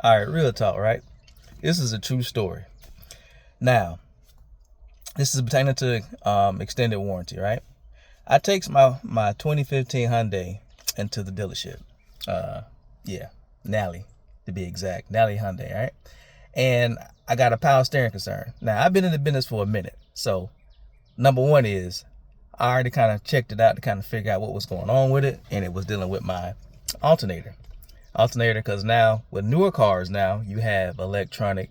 All right, real talk, right? This is a true story. Now, this is pertaining to extended warranty, right? I takes my 2015 Hyundai into the dealership. Yeah, Nally to be exact, Nally Hyundai, right? And I got a power steering concern. Now, I've been in the business for a minute, so number one is I already kind of checked it out to kind of figure out what was going on with it, and it was dealing with my alternator. Because now with newer cars now you have electronic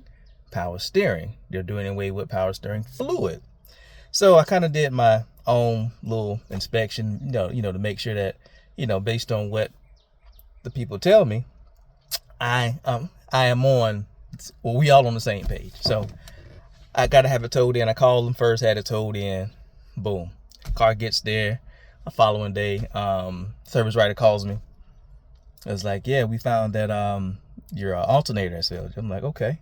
power steering. They're doing away with power steering fluid. So I kind of did my own little inspection, to make sure that, based on what the people tell me, I am on, well, we all on the same page. So I got to have it towed in. I called them first, had it towed in. Boom. Car gets there. A following day, service writer calls me. It was like, yeah, we found that your alternator has failed. I'm like, okay.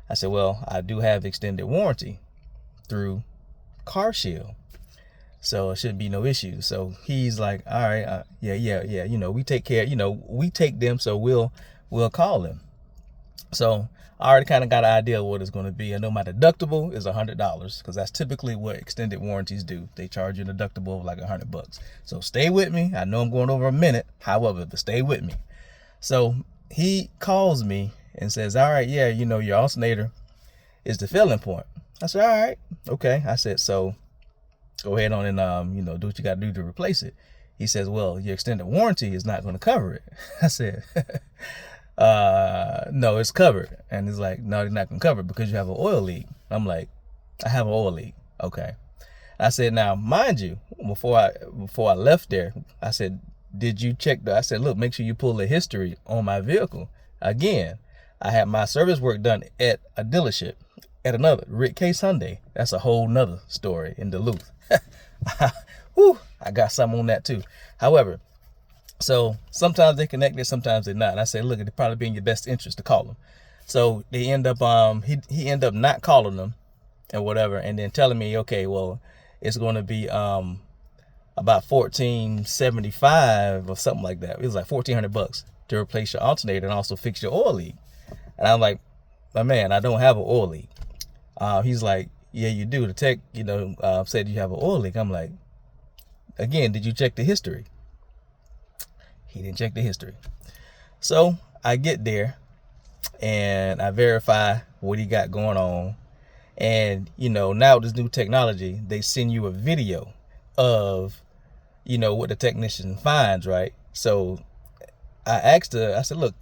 I said, well, I do have extended warranty through CarShield, so it shouldn't be no issue. So he's like, all right, yeah. We take care. We take them, so we'll call them. So I already kind of got an idea of what it's going to be. I know my deductible is $100 because that's typically what extended warranties do. They charge you a deductible of like $100. So stay with me. I know I'm going over a minute. However, but stay with me. So he calls me and says, all right, yeah, your alternator is the failing point. I said, all right, okay. I said, so go ahead on and, do what you got to do to replace it. He says, well, your extended warranty is not going to cover it. I said, no, it's covered. And he's like, no, they're not going to cover it because you have an oil leak. I'm like, I have an oil leak. Okay. I said, now, mind you, before I left there, I said, did you check I said, look, make sure you pull the history on my vehicle. Again, I had my service work done at a dealership, at another, Rick Case Hyundai. That's a whole nother story in Duluth. Whew, I got something on that too. However, so sometimes they connected, sometimes they're not. And I said, look, it'd probably be in your best interest to call them. So they end up, he ended up not calling them and whatever, and then telling me, okay, well, it's going to be about $1,475 or something like that. It was like $1,400 to replace your alternator and also fix your oil leak. And I'm like, my man, I don't have an oil leak. He's like, yeah, you do. The tech, said you have an oil leak. I'm like, again, did you check the history? He didn't check the history. So I get there and I verify what he got going on. And, now with this new technology, they send you a video of, what the technician finds, right? So I asked her, I said, look,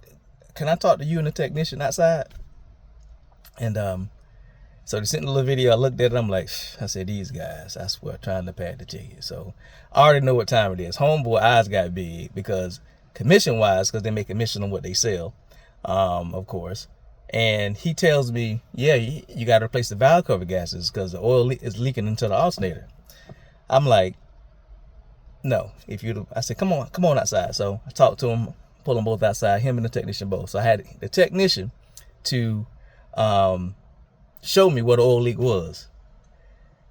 can I talk to you and the technician outside? And so they sent a little video. I looked at it. I'm like, I said, these guys, I swear, trying to pad the ticket. So I already know what time it is. Homeboy eyes got big because commission-wise, because they make commission on what they sell, of course. And he tells me, yeah, you got to replace the valve cover gaskets because the oil is leaking into the alternator. I'm like, no. I said, come on outside. So I talked to him, pull them both outside, him and the technician both. So I had the technician to show me what the oil leak was.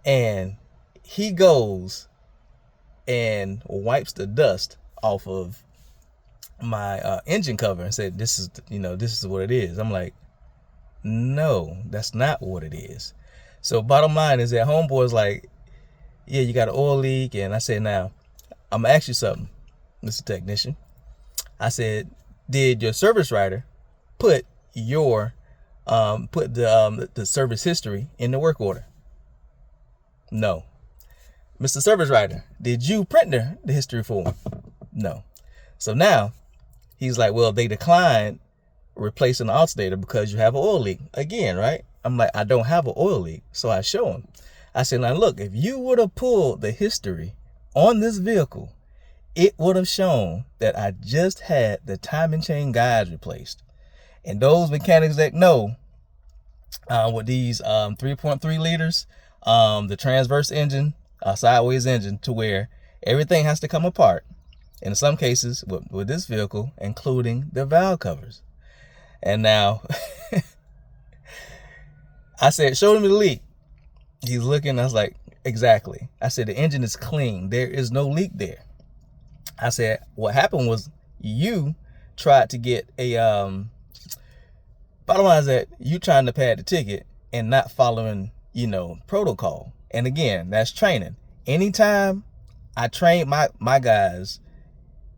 And he goes and wipes the dust off of my engine cover and said, this is what it is. I'm like, no, that's not what it is. So bottom line is that homeboy's like, yeah, you got an oil leak. And I said, now, I'm going to ask you something, Mr. Technician. I said, did your service writer put the service history in the work order? No. Mr. Service Writer, did you print the history for him? No. So now he's like, well, they declined replacing the alternator because you have an oil leak again, right? I'm like, I don't have an oil leak. So I show him. I said, now look, if you would have pulled the history on this vehicle, it would have shown that I just had the timing chain guides replaced. And those mechanics that know, with these 3.3 liters, the transverse engine, sideways engine, to where everything has to come apart. In some cases, with this vehicle, including the valve covers. And now, I said, show him the leak. He's looking. I was like, exactly. I said, the engine is clean. There is no leak there. I said, what happened was you tried to get a Bottom line is that you trying to pad the ticket and not following, protocol. And again, that's training. Anytime I train my guys,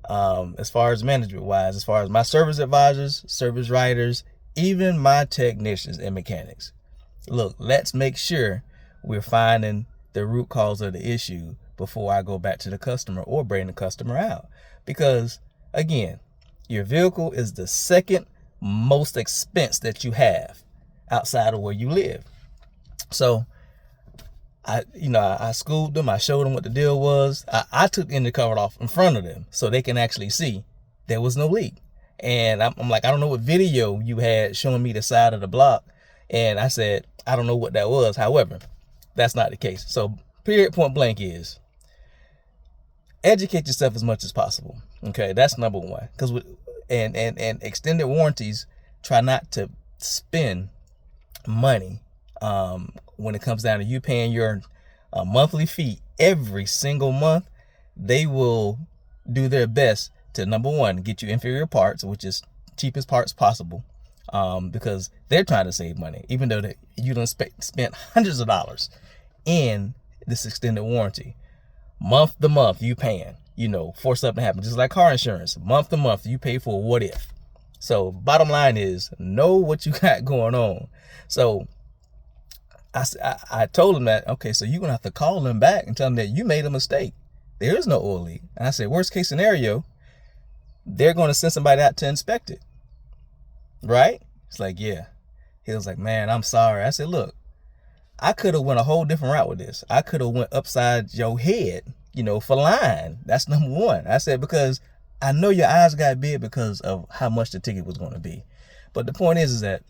as far as management wise, as far as my service advisors, service writers, even my technicians and mechanics, look, let's make sure we're finding the root cause of the issue before I go back to the customer or bring the customer out. Because again, your vehicle is the second most expense that you have outside of where you live. So I schooled them. I showed them what the deal was. I took the engine cover off in front of them so they can actually see there was no leak. And I'm like, I don't know what video you had showing me the side of the block. And I said, I don't know what that was. However, that's not the case. So period, point blank is educate yourself as much as possible. Okay, that's number one. Because and extended warranties, try not to spend money when it comes down to you paying your monthly fee every single month. They will do their best to, number one, get you inferior parts, which is cheapest parts possible, because they're trying to save money, even though you done spent hundreds of dollars in this extended warranty. Month to month you paying, for something to happen, just like car insurance. Month to month you pay for what if. So bottom line is, know what you got going on. So I told him that, okay, so you're gonna have to call them back and tell them that you made a mistake. There is no oil leak. And I said, worst case scenario, they're gonna send somebody out to inspect it. Right? It's like, yeah. He was like, man, I'm sorry. I said, look, I could have went a whole different route with this. I could have went upside your head, for lying. That's number one. I said, because I know your eyes got big because of how much the ticket was going to be. But the point is that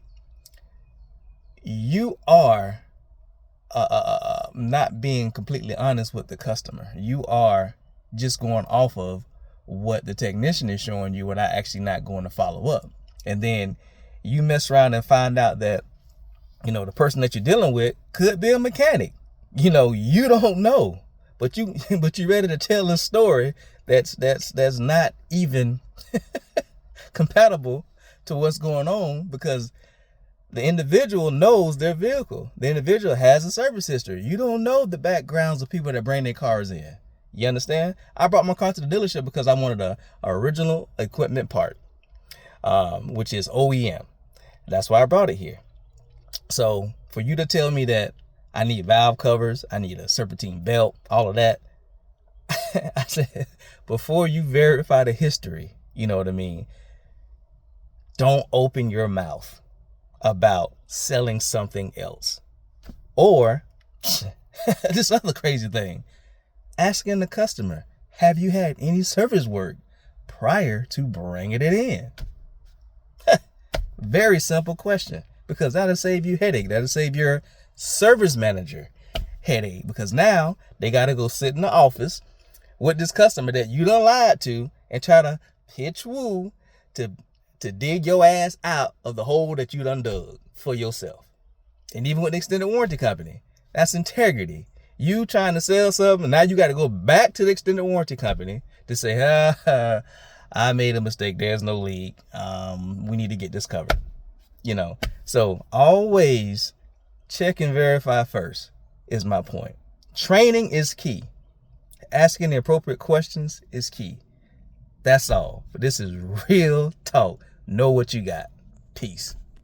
you are not being completely honest with the customer. You are just going off of what the technician is showing you without actually not going to follow up. And then you mess around and find out that the person that you're dealing with could be a mechanic. You don't know, but you ready to tell a story that's not even compatible to what's going on, because the individual knows their vehicle. The individual has a service history. You don't know the backgrounds of people that bring their cars in. You understand? I brought my car to the dealership because I wanted a original equipment part, which is OEM. That's why I brought it here. So for you to tell me that I need valve covers, I need a serpentine belt, all of that, I said, before you verify the history, you know what I mean, don't open your mouth about selling something else. Or this other crazy thing, asking the customer, have you had any service work prior to bringing it in? Very simple question. Because that'll save you headache. That'll save your service manager headache. Because now they got to go sit in the office with this customer that you done lied to and try to pitch woo to dig your ass out of the hole that you done dug for yourself. And even with the extended warranty company, that's integrity. You trying to sell something, now you got to go back to the extended warranty company to say, I made a mistake. There's no leak. We need to get this covered. So always check and verify first is my point. Training is key. Asking the appropriate questions is key. That's all. But this is real talk. Know what you got. Peace.